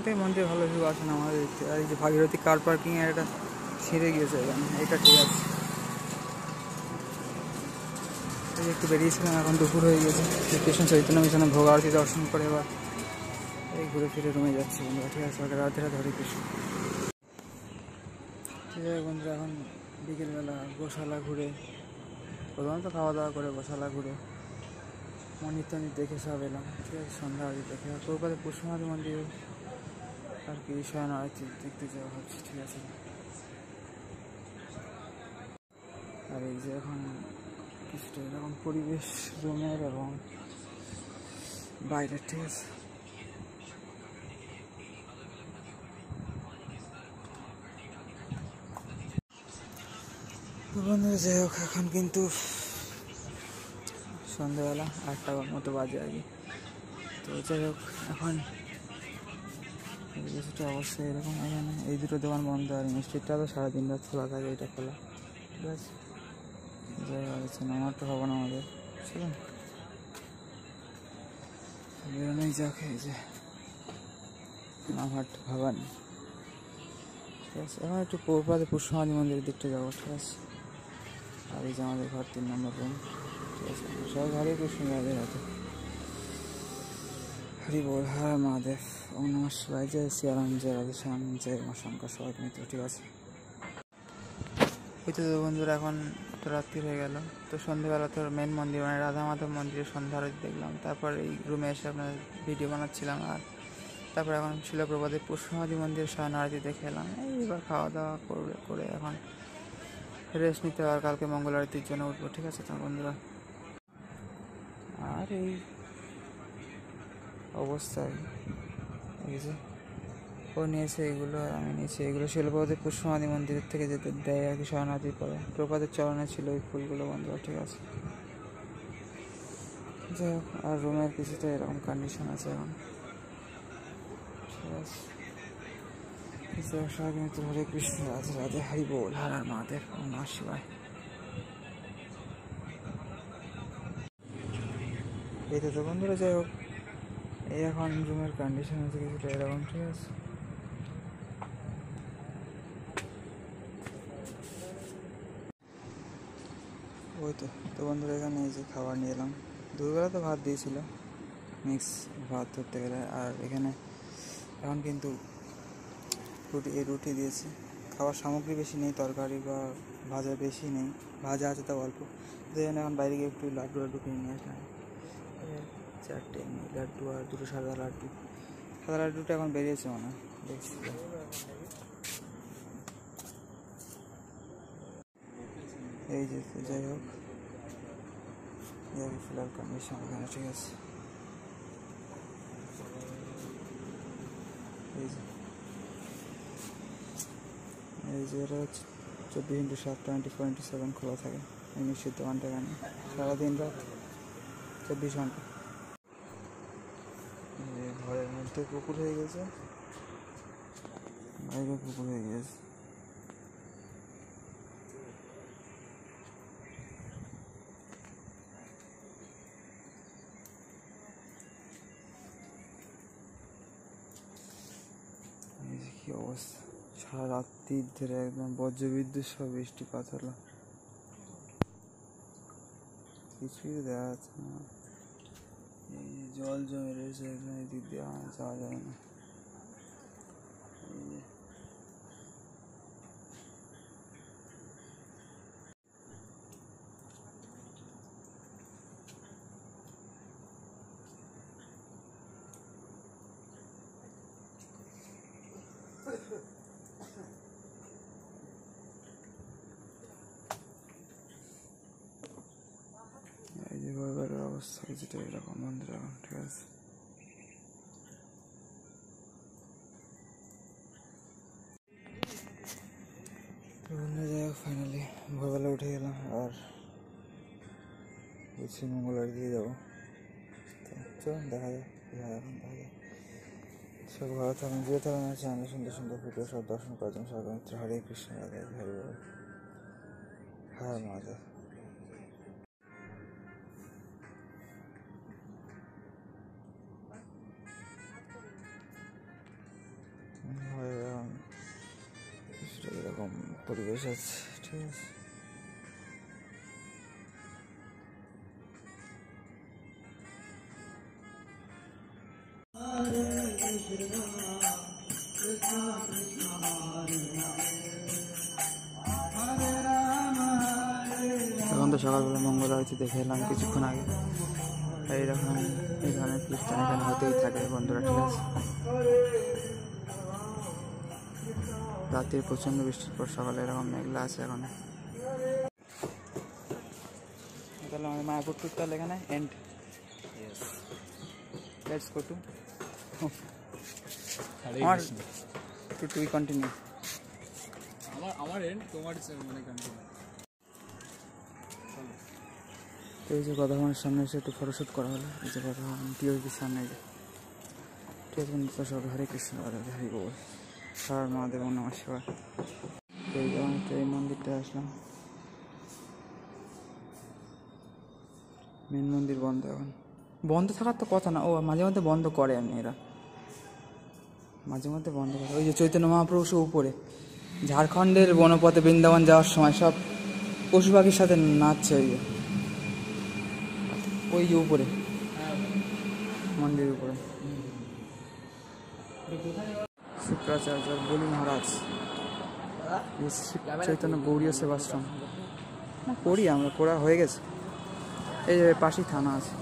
থেকে মন্দিরে ভালো ভিউ আসে না আমাদের দেখতে। আর এই যে ভাগীরথী কার পার্কিং এর একটা ছিঁড়ে গিয়েছে এখানে, এটা ঠিক আছে। একটু বেরিয়েছিলাম, এখন দুপুর হয়ে গেছে। কৃষ্ণ চৈতন্য মিশনে ভোগ আরতি দর্শন করে এবার এই ঘুরে ফিরে রুমে যাচ্ছি বন্ধুরা, ঠিক আছে। রাধে রাধে, হরে কৃষ্ণ। ঠিক আছে বন্ধুরা, এখন বিকেলবেলা গোশালা ঘুরে, প্রধানত খাওয়া দাওয়া করে গোশালা ঘুরে মন্দির টন্দির দেখে সব এলাম, ঠিক আছে। সন্ধ্যা আরতি দেখে কলকাতার পুষ্পমাদি মন্দির আর কি শয়ন আরতি দেখতে যাওয়া হচ্ছে, ঠিক আছে। আর এই যে এখন কিছুটা এরকম পরিবেশ রুমের এবং বাইরের, ঠিক আছে। বন্ধুরা যাই হোক, এখন কিন্তু সন্ধ্যাবেলা 8টার মতো বাজে আর কি। তো যাই হোক, এখন কিছুটা অবশ্যই এরকম। এখানে এই দুটো দোকান বন্ধ, আর মিষ্টিটা তো সারাদিন রাত খোলা থাকে, এটা খোলা, ঠিক আছে। যাই হচ্ছে নামারটা হবে না আমাদের, চলুন বেরোনোই যাক। এই যে নামহাট ভবানী, ঠিক আছে। এখন একটু পৌরপাড়ে পুষ্পমাদি মন্দিরের দিকটা যাবো, ঠিক আছে। আর এই যে আমাদের ঘর 3 নম্বর রুম, ঠিক আছে। সবাই হরে কৃষ্ণ, রাধে রাধে, হরি বল, হর মহাদেব, ওম নমঃ শিবায়, জয় শ্রীরাম, জয় রাধেশ্যাম, জয় মা শঙ্কর, সবাই মিত্র, ঠিক আছে। ওই তো বন্ধুরা, এখন তো রাত্রি হয়ে গেল। তো সন্ধ্যেবেলা তো মেন মন্দির মানে রাধা মাধব মন্দিরে সন্ধ্যা আরতি দেখলাম। তারপর এই রুমে এসে আপনার ভিডিও বানাচ্ছিলাম। আর তারপর এখন শিলপ্রপাতের পুষ্পমাদি মন্দিরে শয়ন আরতি দেখে এলাম। এইবার খাওয়া দাওয়া করে এখন রেস্ট নিতে, আর কালকে মঙ্গল আরতির জন্য উঠবো, ঠিক আছে তো বন্ধুরা। আর এই অবস্থায় এই যে ও নিয়েছে এগুলো, আর আমি নিয়েছি এগুলো। শিলপ্রপাতের পুষ্পমাদি মন্দিরের থেকে যেতে দেয় আর কি শয়ন আরতির পরে। প্রপাতের চরণে ছিল এই ফুলগুলো বন্ধুরা, ঠিক আছে। যাই হোক, আর রুমের কিছুটা এরকম কন্ডিশন আছে এখন, ঠিক আছে। সবাই কিন্তু হরে কৃষ্ণ, রাধে রাধে, হরি বল, হর হর মহাদেব, ওম নমঃ শিবায়। এই তো বন্ধুরা, যাই হোক, এই এখন রুমের কন্ডিশন আছে কিছুটা এরকম, ঠিক আছে। ওই তো বন্ধুরা, এখানে এই যে খাবার নিয়ে এলাম। দুপুরবেলা তো ভাত দিয়েছিল, মিক্স ভাত ধরতে গেলে। আর এখানে এখন কিন্তু রুটি দিয়েছে। খাবার সামগ্রী বেশি নেই, তরকারি বা ভাজা বেশি নেই, ভাজা আছে তা অল্প। সেই জন্য এখন বাইরে গিয়ে একটু লাড্ডু কিনে নিয়ে আসলাম। 4টে লাড্ডু আর 2টো সাদা লাড্ডু। সাদা লাড্ডুটা এখন বেরিয়েছে মনে হয়, দেখছি। এই যে যাই হোক, ফিলার কন্ডিশন এখানে, ঠিক আছে। এই যে এটা হচ্ছে 24x7 24x7 খোলা থাকে এই মিষ্টির দোকানটা। এখানে সারাদিন রাত 24 ঘন্টা। ঘরের মধ্যে পুকুর হয়ে গেছে, বাইরে পুকুর হয়ে গেছে। কি অবস্থা, সারা রাত্রি ধরে একদম বজ্রবিদ্যুৎ সব বৃষ্টিপাত হলো, কিছুই তো দেখা যাচ্ছে না। এই জল জমে রয়েছে একদম, এই দিক দিয়ে যাওয়া যায় না। এই যে ঘরের অবস্থা যেটা এরকম বন্ধুরা, ঠিক আছে। তো বন্ধুরা যাই হোক, ফাইনালি ভোরবেলা উঠে গেলাম আর বলছি মঙ্গল আরতি দিয়ে যাবো। তো চলুন দেখা যাক কী হয়, এখন দেখা যাক। সব ভালো থাকুন, যে থাকুন আছে চ্যানেলে সুন্দর সুন্দর ভিডিও সব দর্শন করার জন্য সবাই মিত্র, হরে কৃষ্ণ, রাধে রাধে, হরি বল, হর মহাদেব। এরকম পরিবেশ আছে, ঠিক আছে। এখন তো সকালবেলা মঙ্গল আরতি দেখে এলাম কিছুক্ষণ আগে। এইরকম এই ধরনের কীর্তন এখানে হতেই থাকে বন্ধুরা, ঠিক আছে। রাতের প্রচণ্ড বৃষ্টির পর সকালে এরকম মেঘলা আছে এখন। তাহলে আমাদের মায়াপুর টুর তাহলে এখানে end. Let's go to to continue. আমার এন্ড, তোমার মানে কন্টিনিউ। এই যে গদাভবনের সামনে এসে একটু ফটোশ্যুট করা হলো। এই যে গদাভবন টিওপির সামনে, ঠিক আছে বন্ধু। সব হরে কৃষ্ণ হরি বল, হর মহাদেব নমঃ শিবায়। এই মন্দিরটা আসলাম, মেন মন্দির বন্ধ এখন। বন্ধ থাকার তো কথা না, ও মাঝে মধ্যে বন্ধ করে এমনি এরা, মাঝে মধ্যে বন্ধ করে। ওই যে চৈতন্য মহাপ্রভু সে উপরে ঝাড়খণ্ডের বনপথে বৃন্দাবন যাওয়ার সময় সব পশু পাখির সাথে নাচছে। ওই যে উপরে মন্দিরের উপরে শুক্রাচার্য বলি মহারাজ, চৈতন্য গৌরীয় সেবাশ্রম। না করি আমরা, করা হয়ে গেছে। এই যে পাশেই থানা আছে।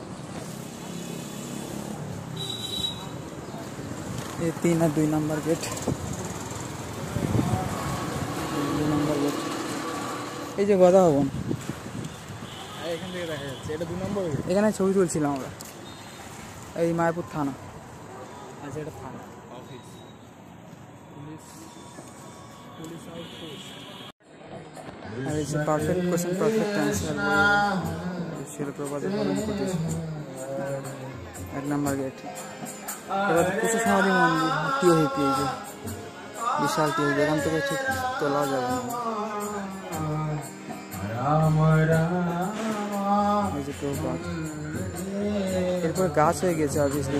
এই 3 আর 2 নম্বর গেট, 2 নম্বর গেট। এই যে গদাভবন, এখান থেকে দেখা যাচ্ছে এটা 2 নম্বর। এখানে ছবি তুলছিলাম আমরা। এই মায়াপুর থানা। আচ্ছা, এটা থানা অফিস, পুলিশ আউটপোস্ট। আর এই যে পারফেক্ট কোশ্চেন পারফেক্ট অ্যান্সার শিলপ্রপাতের প্রতি 1 নম্বর গেট। এবার কুশল সমাধি মন্দির, টিওহিপি। এই যে বিশাল টিওহিপি, এখান থেকে ঠিক তোলাও যাবে না। এই যে প্রপাত, এরপরে গাছ হয়ে গেছে অবভিয়াসলি।